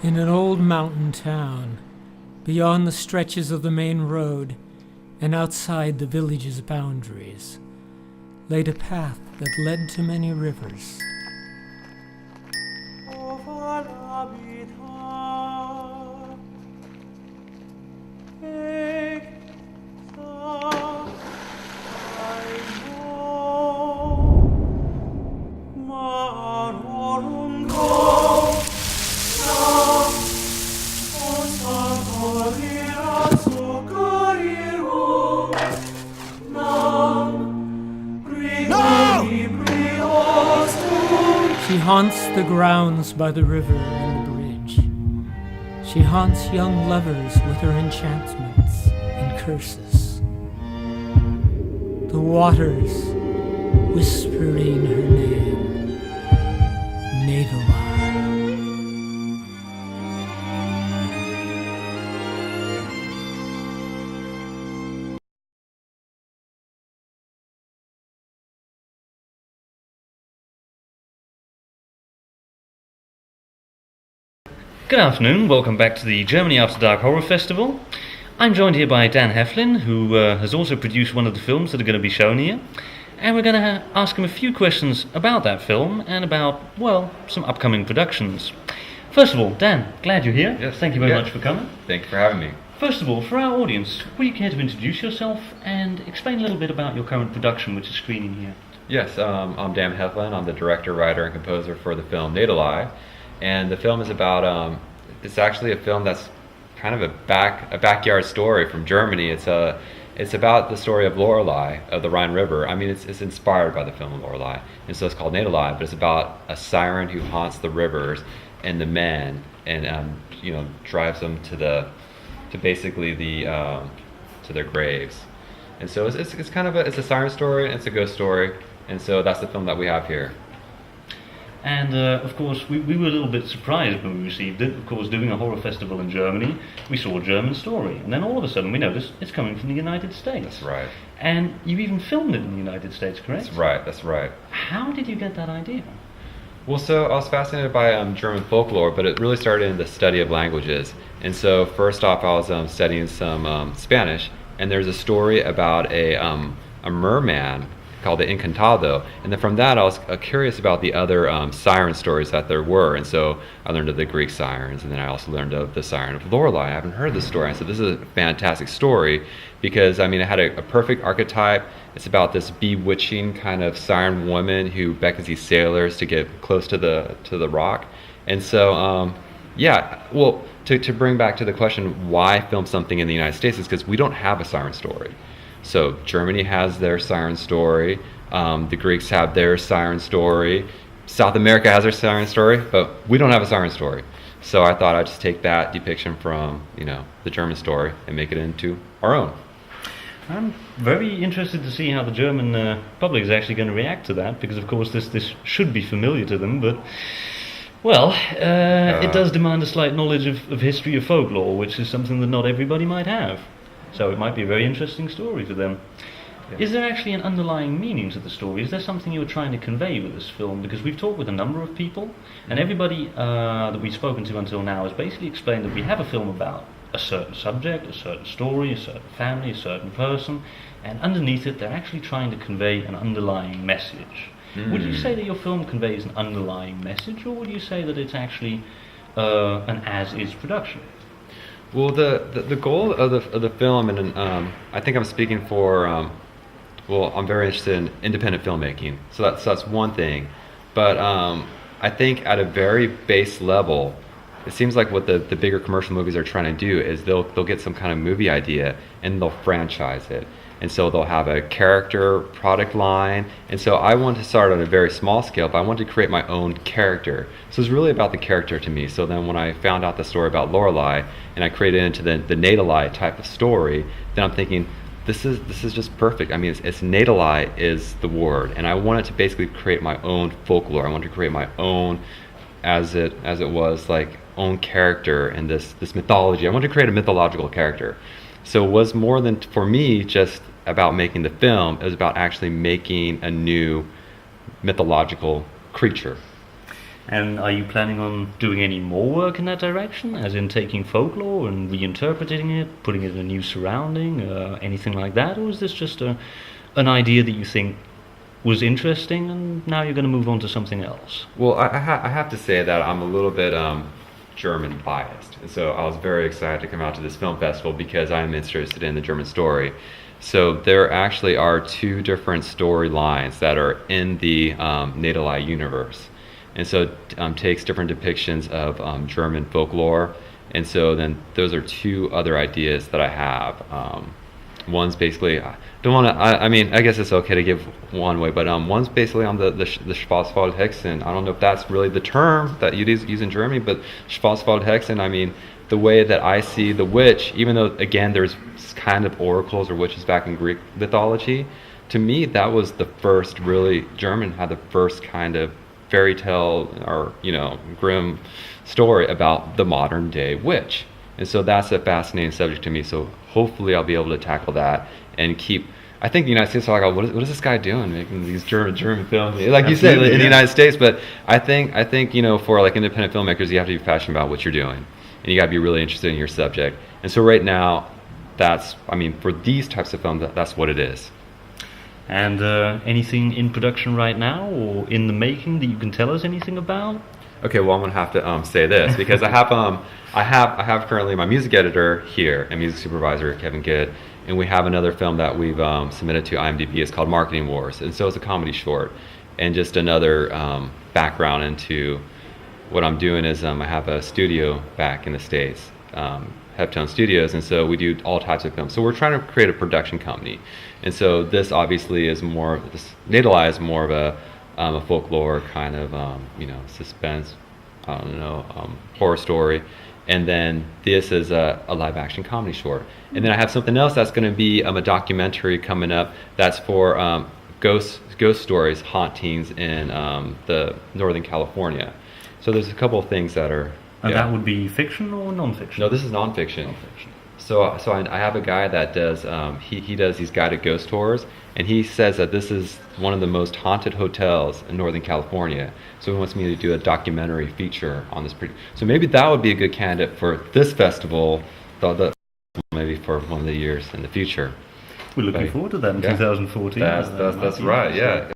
In an old mountain town, beyond the stretches of the main road and outside the village's boundaries, laid a path that led to many rivers. She haunts the grounds by the river and the bridge. She haunts young lovers with her enchantments and curses. The waters whispering her name, Naedelei. Good afternoon, welcome back to the Germany After Dark Horror Festival. I'm joined here by Dan Heflin, who has also produced one of the films that are going to be shown here. And we're going to ask him a few questions about that film and about, well, some upcoming productions. First of all, Dan, glad you're here. Yes, Thank you very much for coming. Thank you for having me. First of all, for our audience, would you care to introduce yourself and explain a little bit about your current production, which is screening here? Yes, I'm Dan Heflin. I'm the director, writer, and composer for the film Naedelei. And the film is about, it's actually a film that's kind of a backyard story from Germany. It's about the story of Lorelei, of the Rhine River. I mean, it's inspired by the film Lorelei, and so it's called Naedelei, but it's about a siren who haunts the rivers and the men, and drives them to basically to their graves. And so it's kind of it's a siren story, and it's a ghost story, and so that's the film that we have here. And of course, we were a little bit surprised when we received it. Of course, doing a horror festival in Germany, we saw a German story, and then all of a sudden we noticed it's coming from the United States. That's right. And you even filmed it in the United States, correct? That's right. How did you get that idea? Well, so I was fascinated by German folklore, but it really started in the study of languages. And so first off, I was studying some Spanish, and there's a story about a merman called the Encantado, and then from that I was curious about the other siren stories that there were, and so I learned of the Greek sirens, and then I also learned of the siren of Lorelei. I haven't heard this story. I said, this is a fantastic story, because I mean, it had a perfect archetype. It's about this bewitching kind of siren woman who beckons these sailors to get close to the rock. And so to bring back to the question why film something in the United States is because we don't have a siren story. So Germany has their siren story, the Greeks have their siren story, South America has their siren story, but we don't have a siren story. So I thought I'd just take that depiction from, the German story and make it into our own. I'm very interested to see how the German public is actually going to react to that, because of course this should be familiar to them, but well, it does demand a slight knowledge of history of folklore, which is something that not everybody might have. So it might be a very interesting story for them. Yeah. Is there actually an underlying meaning to the story? Is there something you were trying to convey with this film? Because we've talked with a number of people, and everybody that we've spoken to until now has basically explained that we have a film about a certain subject, a certain story, a certain family, a certain person, and underneath it they're actually trying to convey an underlying message. Would you say that your film conveys an underlying message, or would you say that it's actually an as-is production? Well, the goal of the film, and I think I'm speaking for, I'm very interested in independent filmmaking, so that's one thing. But I think at a very base level, it seems like what the bigger commercial movies are trying to do is they'll get some kind of movie idea and they'll franchise it. And so they'll have a character product line. And so I wanted to start on a very small scale, but I wanted to create my own character. So it's really about the character to me. So then when I found out the story about Lorelei and I created it into the Naedelei type of story, then I'm thinking, this is just perfect. I mean, it's Naedelei is the word, and I wanted to basically create my own folklore. I wanted to create my own, as it was, like, own character and this mythology. I wanted to create a mythological character. So it was more than, for me, just about making the film. It was about actually making a new mythological creature. And are you planning on doing any more work in that direction, as in taking folklore and reinterpreting it, putting it in a new surrounding, anything like that? Or is this just an idea that you think was interesting and now you're going to move on to something else? Well, I have to say that I'm a little bit German biased. And so I was very excited to come out to this film festival because I'm interested in the German story. So there actually are two different storylines that are in the Naedelei universe. And so it takes different depictions of German folklore. And so then those are two other ideas that I have. One's basically, I mean, I guess it's okay to give one away, but one's basically on the Schwarzwaldhexen. I don't know if that's really the term that you use in Germany, but Schwarzwaldhexen, I mean, the way that I see the witch, even though, again, there's kind of oracles or witches back in Greek mythology, to me, that was the first really, German had the first kind of fairy tale or, grim story about the modern day witch. And so that's a fascinating subject to me. So hopefully I'll be able to tackle that and keep. I think the United States are like, what is this guy doing making these German films? Like you said, in the United States. But I think for like independent filmmakers, you have to be passionate about what you're doing, and you got to be really interested in your subject. And so right now, for these types of films, that's what it is. And anything in production right now or in the making that you can tell us anything about? Okay, well, I'm gonna have to say this because I have currently my music editor here and music supervisor Kevin Gidd, and we have another film that we've submitted to IMDb. It's called Marketing Wars, and so it's a comedy short. And just another background into what I'm doing is I have a studio back in the States, Heptone Studios, and so we do all types of films. So we're trying to create a production company, and so this obviously is Naedelei is more of a folklore kind of suspense, horror story, and then this is a live action comedy short. And then I have something else that's going to be a documentary coming up that's for ghost stories, hauntings in the Northern California. So there's a couple of things that are. And that would be fiction or non-fiction? No, this is non-fiction. So I have a guy that does he does these guided ghost tours, and he says that this is one of the most haunted hotels in Northern California. So he wants me to do a documentary feature on this. So maybe that would be a good candidate for this festival, maybe for one of the years in the future. We're looking forward to that in 2014. That's right. Yeah.